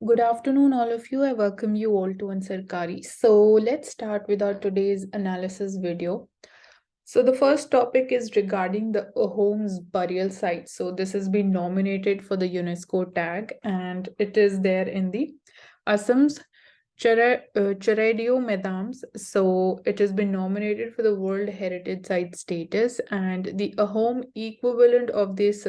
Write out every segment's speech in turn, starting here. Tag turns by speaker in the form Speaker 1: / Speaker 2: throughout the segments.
Speaker 1: Good afternoon, all of you. I welcome you all to Ansarkari. So let's start with our today's analysis video. So the first topic is regarding the Ahom's burial site. So this has been nominated for the UNESCO tag, and it is there in the Assam's Charadio Medams. So it has been nominated for the World Heritage Site status, and the Ahom equivalent of this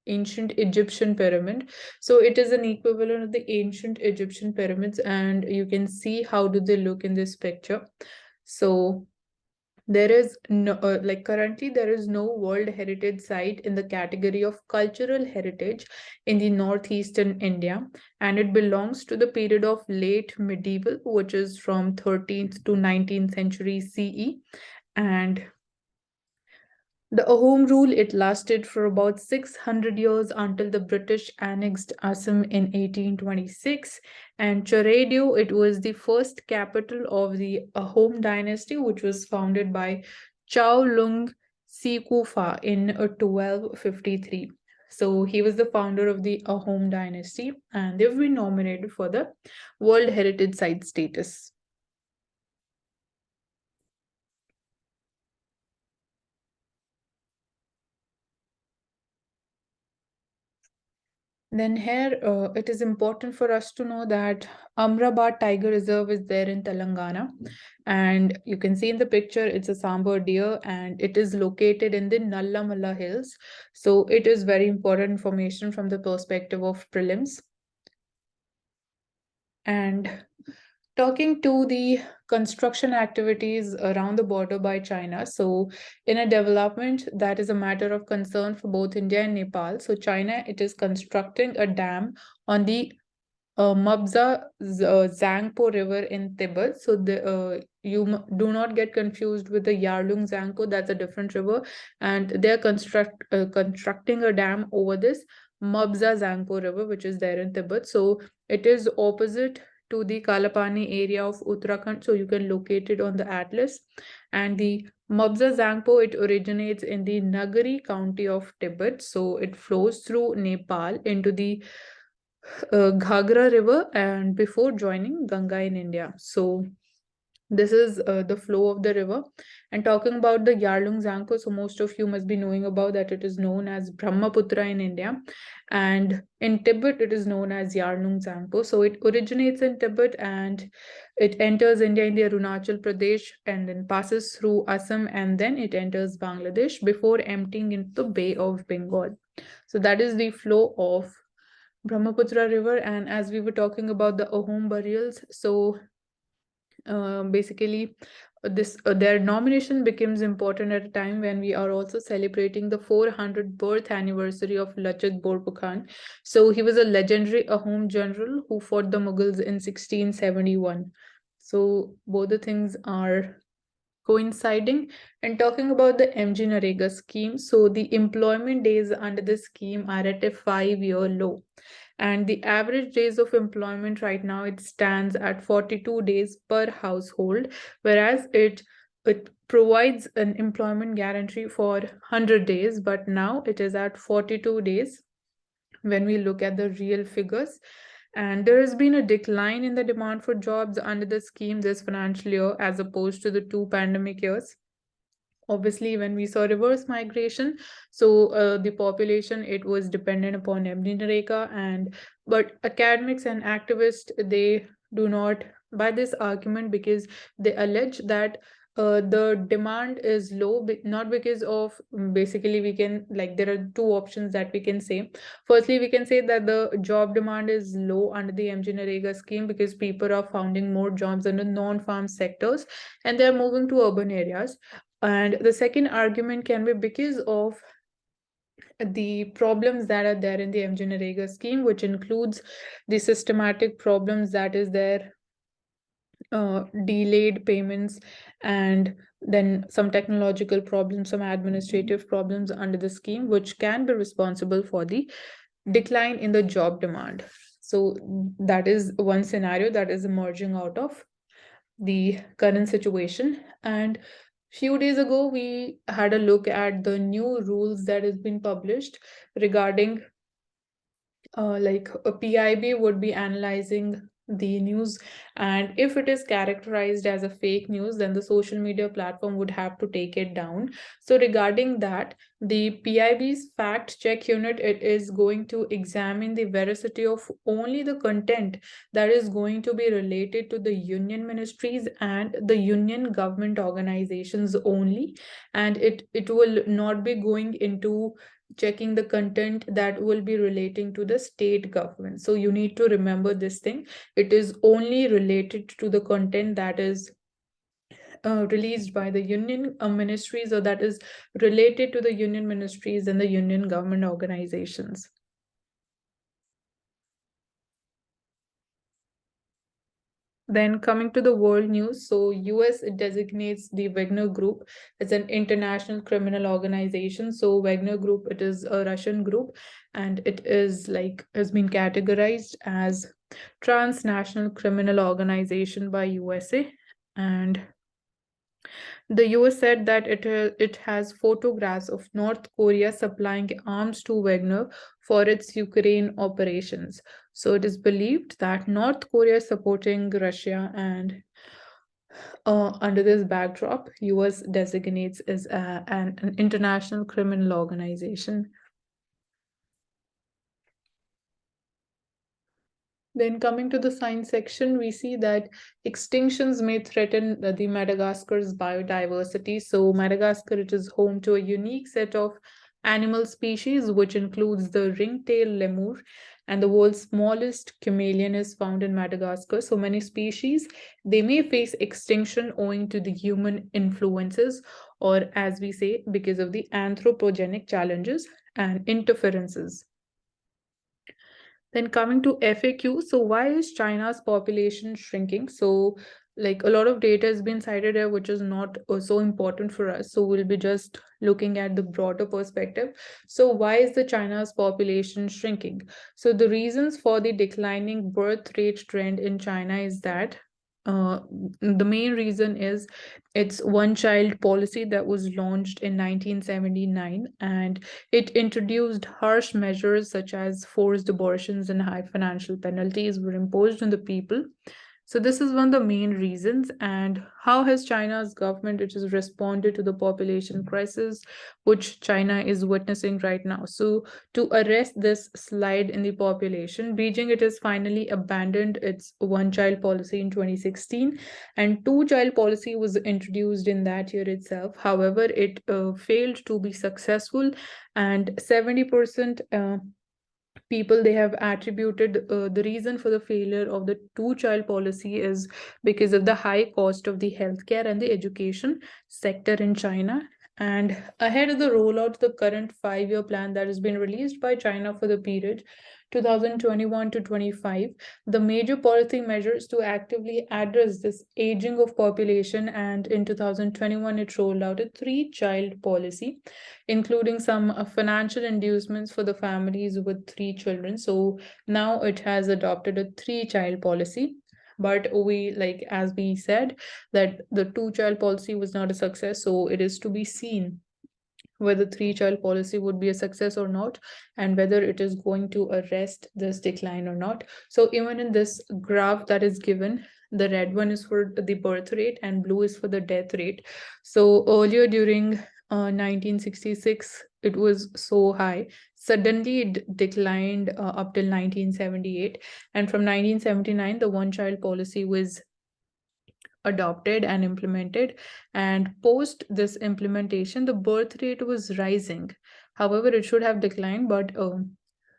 Speaker 1: ancient Egyptian pyramid. So it is an equivalent of the ancient Egyptian pyramids, and you can see how do they look in this picture. So there is no, currently there is no World Heritage Site in the category of cultural heritage in the northeastern India, and it belongs to the period of late medieval, which is from 13th to 19th century CE. And the Ahom rule, it lasted for about 600 years until the British annexed Assam in 1826. And Charadio, it was the first capital of the Ahom dynasty, which was founded by Chow Lung Sikufa in 1253. So he was the founder of the Ahom dynasty, and they've been nominated for the World Heritage Site status. Then here, it is important for us to know that Amrabat Tiger Reserve is there in Telangana. And you can see in the picture, it's a sambar deer and it is located in the Nallamala Hills. So it is very important information from the perspective of prelims. And talking to the construction activities around the border by China. So, in a development that is a matter of concern for both India and Nepal. So, China, it is constructing a dam on the Mabza Zangpo River in Tibet. So, you do not get confused with the Yarlung Zangpo, that's a different river. And they're constructing a dam over this Mabza Zangpo River, which is there in Tibet. So, it is opposite to the Kalapani area of Uttarakhand. So you can locate it on the atlas. And the Mabza Zangpo, it originates in the Nagari county of Tibet. So it flows through Nepal into the Ghagra River and before joining Ganga in India. So this is the flow of the river. And talking about the Yarlung Zangpo, so most of you must be knowing about that it is known as Brahmaputra in India. And in Tibet, it is known as Yarlung Zangpo. So it originates in Tibet and it enters India in the Arunachal Pradesh and then passes through Assam and then it enters Bangladesh before emptying into the Bay of Bengal. So that is the flow of Brahmaputra River. And as we were talking about the Ahom burials, so basically this their nomination becomes important at a time when we are also celebrating the 400th birth anniversary of Lachit Borpukhan. So he was a legendary Ahom general who fought the Mughals in 1671. So both the things are coinciding. And talking about the MG Narega scheme, so the employment days under the scheme are at a 5-year low, and the average days of employment right now it stands at 42 days per household, whereas it provides an employment guarantee for 100 days, but now it is at 42 days when we look at the real figures. And there has been a decline in the demand for jobs under the scheme this financial year as opposed to the two pandemic years. Obviously, when we saw reverse migration, so the population it was dependent upon Reka, and but academics and activists they do not buy this argument because they allege that the demand is low, not because of basically we can like there are two options that we can say. Firstly, we can say that the job demand is low under the MG Narega scheme because people are founding more jobs in the non-farm sectors and they're moving to urban areas. And the second argument can be because of the problems that are there in the MG Narega scheme, which includes the systematic problems that is there, delayed payments, and then some technological problems, some administrative problems under the scheme, which can be responsible for the decline in the job demand. So that is one scenario that is emerging out of the current situation. And few days ago we had a look at the new rules that has been published regarding like a PIB would be analyzing the news, and if it is characterized as a fake news, then the social media platform would have to take it down. So regarding that, the PIB's fact check unit, it is going to examine the veracity of only the content that is going to be related to the union ministries and the union government organizations only, and it will not be going into checking the content that will be relating to the state government. So you need to remember this thing. It is only related to the content that is released by the union ministries, or that is related to the union ministries and the union government organizations. Then coming to the world news, so US designates the Wagner Group as an international criminal organization. So Wagner Group, it is a Russian group, and it is like has been categorized as transnational criminal organization by USA. And the US said that it has photographs of North Korea supplying arms to Wagner for its Ukraine operations. So it is believed that North Korea is supporting Russia, and under this backdrop, US designates as an international criminal organization. Then coming to the science section, we see that extinctions may threaten the Madagascar's biodiversity. So Madagascar, it is home to a unique set of animal species, which includes the ring-tailed lemur, and the world's smallest chameleon is found in Madagascar. So many species, they may face extinction owing to the human influences, or as we say, because of the anthropogenic challenges and interferences. Then coming to FAQ, so why is China's population shrinking? So like a lot of data has been cited here, which is not so important for us. So we'll be just looking at the broader perspective. So why is the China's population shrinking? So the reasons for the declining birth rate trend in China is that uh, the main reason is its one child policy that was launched in 1979, and it introduced harsh measures such as forced abortions, and high financial penalties were imposed on the people. So this is one of the main reasons. And how has China's government, which has responded to the population crisis which China is witnessing right now? So to arrest this slide in the population, Beijing, it has finally abandoned its one-child policy in 2016, and two-child policy was introduced in that year itself. However, it failed to be successful, and 70% people, they have attributed the reason for the failure of the two child policy is because of the high cost of the healthcare and the education sector in China. And ahead of the rollout, the current 5-year plan that has been released by China for the period 2021 to 25, the major policy measures to actively address this aging of population, and in 2021 it rolled out a three-child policy, including some financial inducements for the families with three children. So now it has adopted a three-child policy. But we, like as we said, that the two-child policy was not a success. So it is to be seen whether three-child policy would be a success or not, and whether it is going to arrest this decline or not. So even in this graph that is given, the red one is for the birth rate and blue is for the death rate. So earlier during 1966, it was so high. Suddenly it declined up till 1978. And from 1979, the one-child policy was adopted and implemented, and post this implementation the birth rate was rising. However, it should have declined, but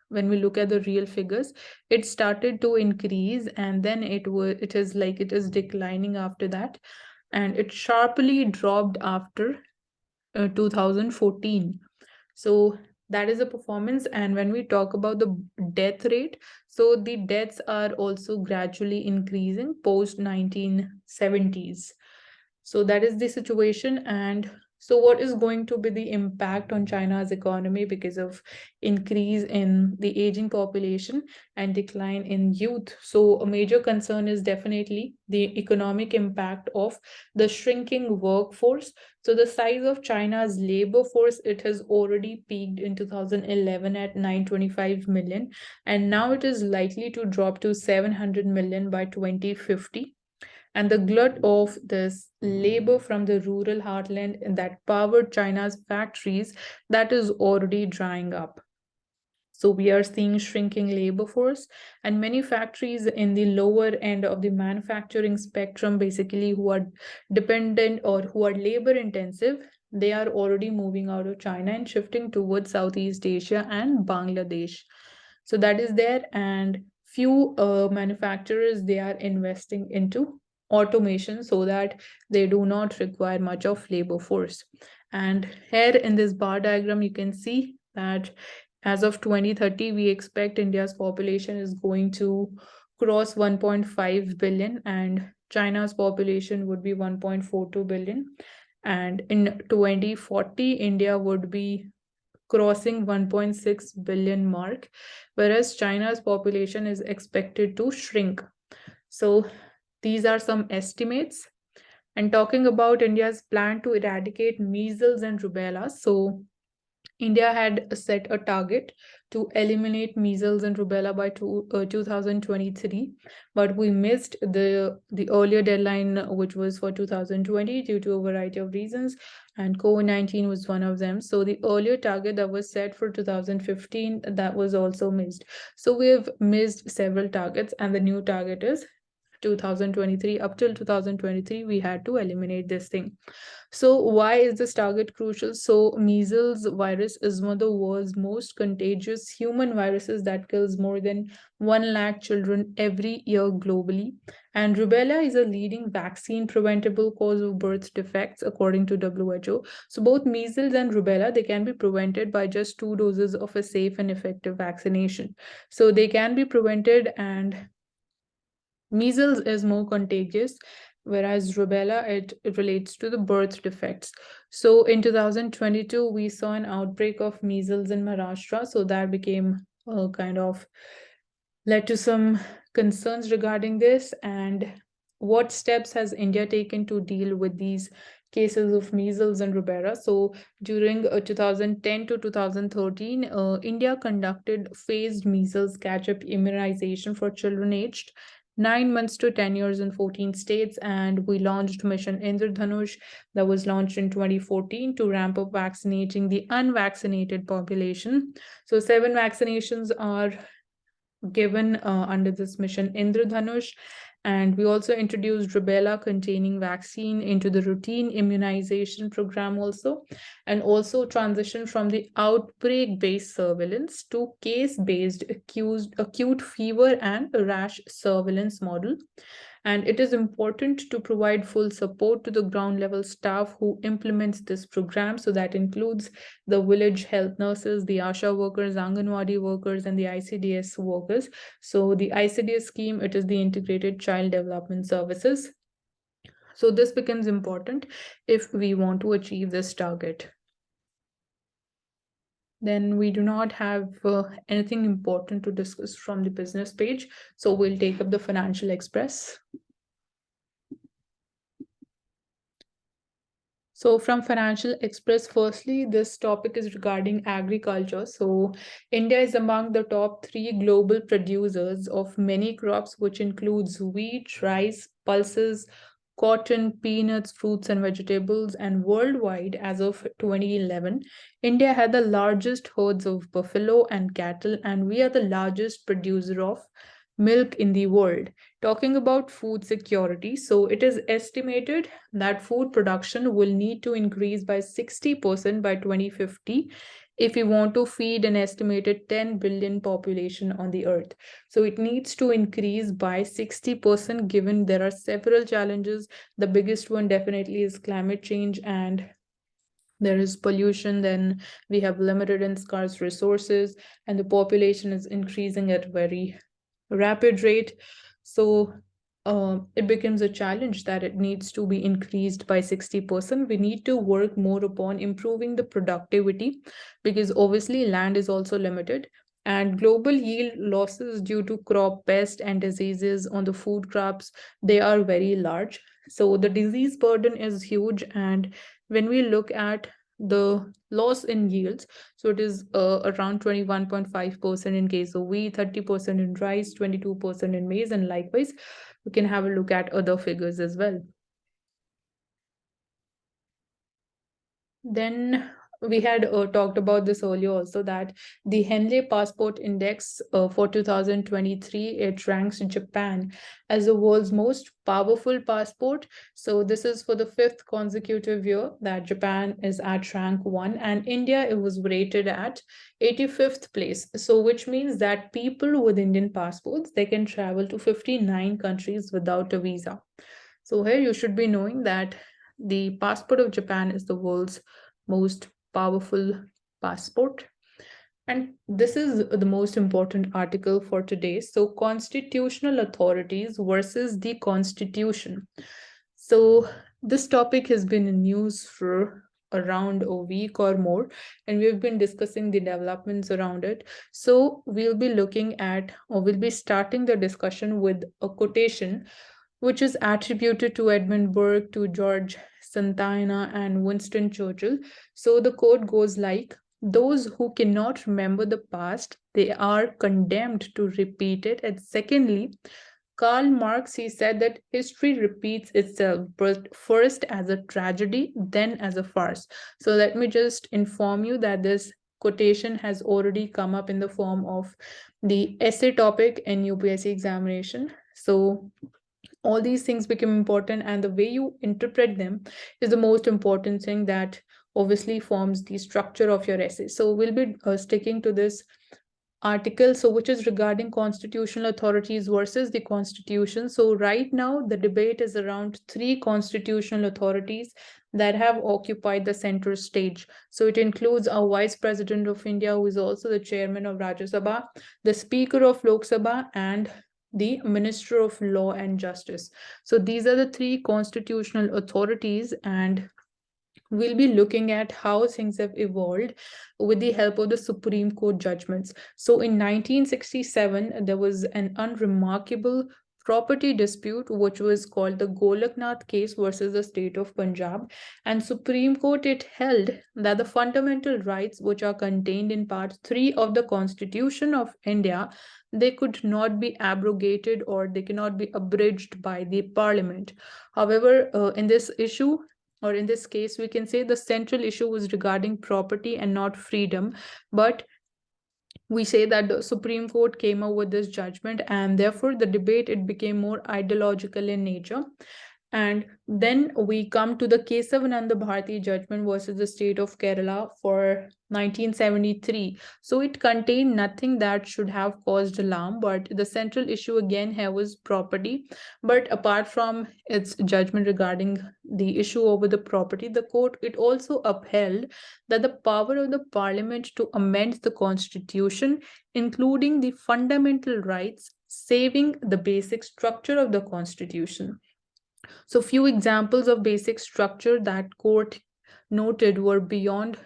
Speaker 1: when we look at the real figures, it started to increase, and then it is declining after that, and it sharply dropped after 2014. So that is a performance. And when we talk about the death rate, so the deaths are also gradually increasing post 1970s. So that is the situation. And So what is going to be the impact on China's economy because of increase in the aging population and decline in youth? So a major concern is definitely the economic impact of the shrinking workforce. So the size of China's labor force, it has already peaked in 2011 at 925 million, and now it is likely to drop to 700 million by 2050. And the glut of this labor from the rural heartland that powered China's factories, that is already drying up. So we are seeing shrinking labor force, and many factories in the lower end of the manufacturing spectrum, basically who are dependent or who are labor intensive, they are already moving out of China and shifting towards Southeast Asia and Bangladesh. So that is there, and few manufacturers, they are investing into automation so that they do not require much of labor force. And here in this bar diagram, you can see that as of 2030, we expect India's population is going to cross 1.5 billion, and China's population would be 1.42 billion. And in 2040, India would be crossing 1.6 billion mark, whereas China's population is expected to shrink. So these are some estimates. And talking about India's plan to eradicate measles and rubella, so India had set a target to eliminate measles and rubella by 2023, but we missed the earlier deadline, which was for 2020 due to a variety of reasons, and COVID-19 was one of them. So the earlier target that was set for 2015, that was also missed. So we have missed several targets, and the new target is 2023. Up till 2023, we had to eliminate this thing. So why is this target crucial? So measles virus is one of the world's most contagious human viruses that kills more than 1 lakh children every year globally. And rubella is a leading vaccine preventable cause of birth defects according to WHO. So both measles and rubella, they can be prevented by just 2 doses of a safe and effective vaccination. So they can be prevented, and measles is more contagious, whereas rubella, it relates to the birth defects. So in 2022, we saw an outbreak of measles in Maharashtra. So that became kind of led to some concerns regarding this. And what steps has India taken to deal with these cases of measles and rubella? So during 2010 to 2013, India conducted phased measles catch-up immunization for children aged 9 months to 10 years in 14 states, and we launched Mission Indradhanush that was launched in 2014 to ramp up vaccinating the unvaccinated population. So 7 vaccinations are given under this mission Indradhanush. And we also introduced rubella containing vaccine into the routine immunization program also, and also transition from the outbreak based surveillance to case based acute fever and rash surveillance model. And it is important to provide full support to the ground level staff who implements this program. So that includes the village health nurses, the ASHA workers, Anganwadi workers, and the ICDS workers. So the ICDS scheme, it is the Integrated Child Development Services. So this becomes important if we want to achieve this target. Then we do not have anything important to discuss from the business page. So we'll take up the Financial Express. So from Financial Express, firstly, this topic is regarding agriculture. So India is among the top 3 global producers of many crops, which includes wheat, rice, pulses, cotton, peanuts, fruits, and vegetables. And worldwide, as of 2011, India had the largest herds of buffalo and cattle, and we are the largest producer of milk in the world. Talking about food security, so it is estimated that food production will need to increase by 60% by 2050 if we want to feed an estimated 10 billion population on the earth. So it needs to increase by 60% given there are several challenges. The biggest one definitely is climate change, and there is pollution, then we have limited and scarce resources, and the population is increasing at a very rapid rate. So it becomes a challenge that it needs to be increased by 60%. We need to work more upon improving the productivity because obviously land is also limited. And global yield losses due to crop pest and diseases on the food crops, they are very large. So the disease burden is huge. And when we look at the loss in yields, so it is around 21.5% in case of wheat, 30% in rice, 22% in maize, and likewise we can have a look at other figures as well. Then we had talked about this earlier also, that the Henley Passport Index for 2023, it ranks Japan as the world's most powerful passport. So this is for the fifth consecutive year that Japan is at rank 1, and India, it was rated at 85th place. So which means that people with Indian passports, they can travel to 59 countries without a visa. So here you should be knowing that the passport of Japan is the world's most powerful passport. And this is the most important article for today. So, constitutional authorities versus the constitution. So, this topic has been in news for around a week or more, and we've been discussing the developments around it. So, we'll be looking at, or we'll be starting the discussion with a quotation which is attributed to Edmund Burke, to George Santayana, and Winston Churchill. So the quote goes like, those who cannot remember the past, they are condemned to repeat it. And secondly, Karl Marx, he said that history repeats itself, but first as a tragedy, then as a farce. So let me just inform you that this quotation has already come up in the form of the essay topic in UPSC examination. So all these things become important, and the way you interpret them is the most important thing that obviously forms the structure of your essay. So we'll be sticking to this article, so which is regarding constitutional authorities versus the constitution. So right now the debate is around three constitutional authorities that have occupied the center stage. So it includes a vice president of India, who is also the chairman of Rajya Sabha, the speaker of Lok Sabha, and the Minister of Law and Justice. So these are the three constitutional authorities, and we'll be looking at how things have evolved with the help of the Supreme Court judgments. So in 1967, there was an unremarkable property dispute which was called the Golaknath case versus the state of Punjab, and Supreme Court, it held that the fundamental rights which are contained in part 3 of the Constitution of India, they could not be abrogated or they cannot be abridged by the parliament. However, in this issue, or in this case, we can say the central issue was regarding property and not freedom. But we say that the Supreme Court came out with this judgment, and therefore the debate, it became more ideological in nature. And then we come to the Kesavananda Bharati judgment versus the state of Kerala for 1973. So it contained nothing that should have caused alarm, but the central issue again here was property. But apart from its judgment regarding the issue over the property, the court, it also upheld that the power of the parliament to amend the constitution, including the fundamental rights, saving the basic structure of the constitution. So few examples of basic structure that court noted were beyond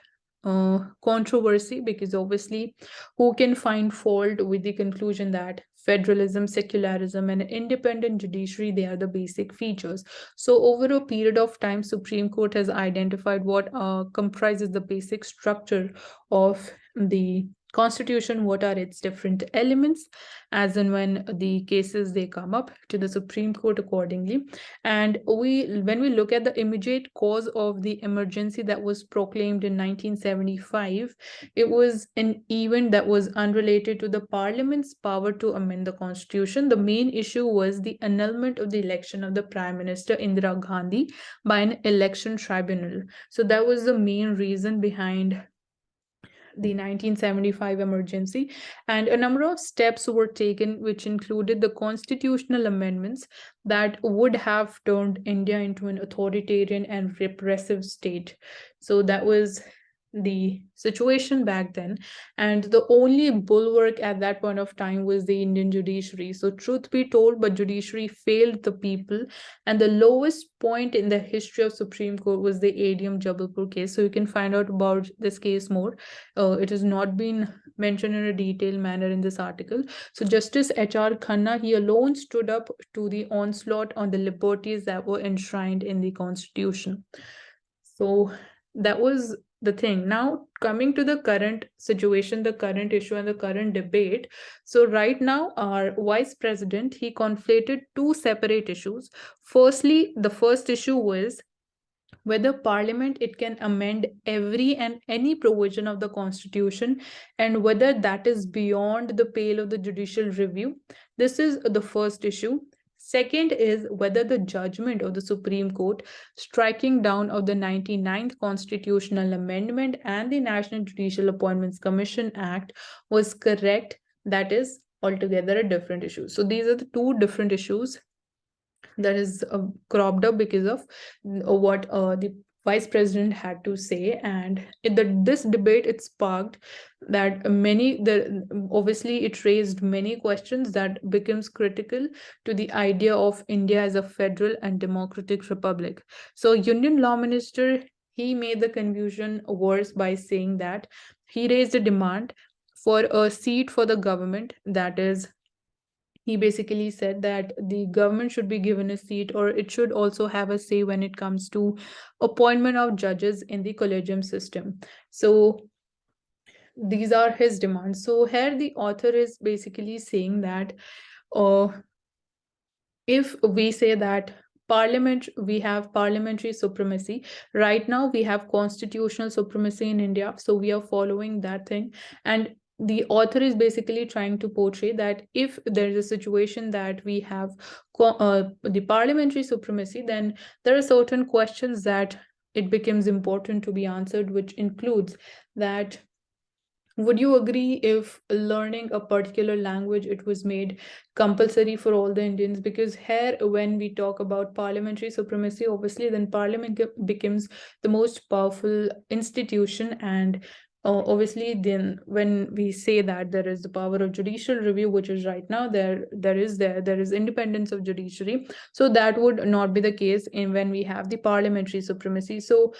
Speaker 1: controversy, because obviously who can find fault with the conclusion that federalism, secularism, and independent judiciary, they are the basic features. So over a period of time, Supreme Court has identified what comprises the basic structure of the constitution, what are its different elements, as and when the cases they come up to the Supreme Court accordingly. And when we look at the immediate cause of the emergency that was proclaimed in 1975, it was an event that was unrelated to the parliament's power to amend the constitution. The main issue was the annulment of the election of the Prime Minister Indira Gandhi by an election tribunal. So that was the main reason behind the 1975 emergency, and a number of steps were taken, which included the constitutional amendments that would have turned India into an authoritarian and repressive state. So that was the situation back then, and the only bulwark at that point of time was the Indian judiciary. So truth be told, but judiciary failed the people, and the lowest point in the history of Supreme Court was the ADM Jabalpur case. So you can find out about this case more. It has not been mentioned in a detailed manner in this article. So Justice H.R. Khanna, he alone stood up to the onslaught on the liberties that were enshrined in the Constitution. So that was the thing. Now, coming to the current situation, the current issue, and the current debate. So, right now, our vice president, he conflated two separate issues. Firstly, the first issue was whether parliament it can amend every and any provision of the constitution, and whether that is beyond the pale of the judicial review. This is the first issue. Second is whether the judgment of the Supreme Court striking down of the 99th constitutional amendment and the National Judicial Appointments Commission Act was correct. That is altogether a different issue. So these are the two different issues that is cropped up because of what the vice president had to say. And this debate, it sparked that obviously it raised many questions that becomes critical to the idea of India as a federal and democratic republic. So Union Law Minister, he made the confusion worse by saying that he raised a demand for a seat for the government. That is, he basically said that the government should be given a seat, or it should also have a say when it comes to appointment of judges in the collegium system. So these are his demands. So here the author is basically saying that uh, if we say that we have parliamentary supremacy, right now we have constitutional supremacy in India, so we are following that thing. And the author is basically trying to portray that if there is a situation that we have the parliamentary supremacy, then there are certain questions that it becomes important to be answered, which includes that would you agree if learning a particular language it was made compulsory for all the Indians? Because here, when we talk about parliamentary supremacy, obviously, then parliament becomes the most powerful institution, and obviously, then when we say that there is the power of judicial review, which is right now there is independence of judiciary, so that would not be the case in when we have the parliamentary supremacy. So.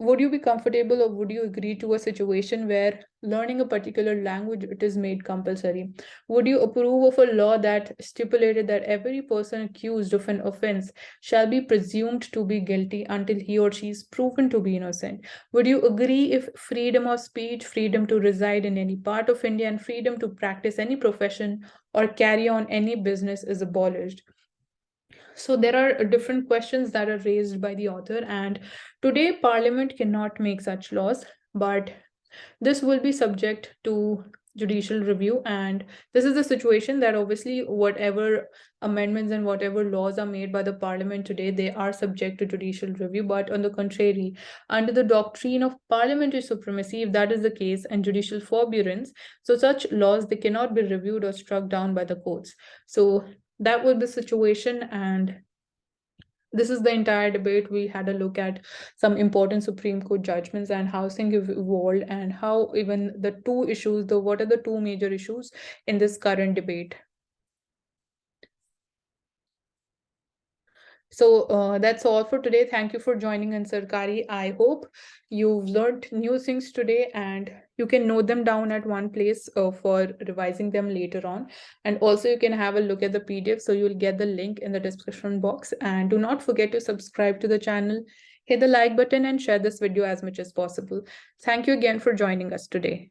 Speaker 1: Would you be comfortable, or would you agree to a situation where learning a particular language it is made compulsory? Would you approve of a law that stipulated that every person accused of an offense shall be presumed to be guilty until he or she is proven to be innocent? Would you agree if freedom of speech, freedom to reside in any part of India, and freedom to practice any profession or carry on any business is abolished? So there are different questions that are raised by the author, and today Parliament cannot make such laws, but this will be subject to judicial review. And this is the situation that obviously whatever amendments and whatever laws are made by the Parliament today, they are subject to judicial review. But on the contrary, under the doctrine of parliamentary supremacy, if that is the case, and judicial forbearance, so such laws they cannot be reviewed or struck down by the courts. So that was the situation, and this is the entire debate. We had a look at some important Supreme Court judgments and how things have evolved, and how even the two issues, what are the two major issues in this current debate. So that's all for today. Thank you for joining in Sarkari. I hope you've learned new things today, and you can note them down at one place for revising them later on. And also you can have a look at the PDF. So you'll get the link in the description box. And do not forget to subscribe to the channel, hit the like button, and share this video as much as possible. Thank you again for joining us today.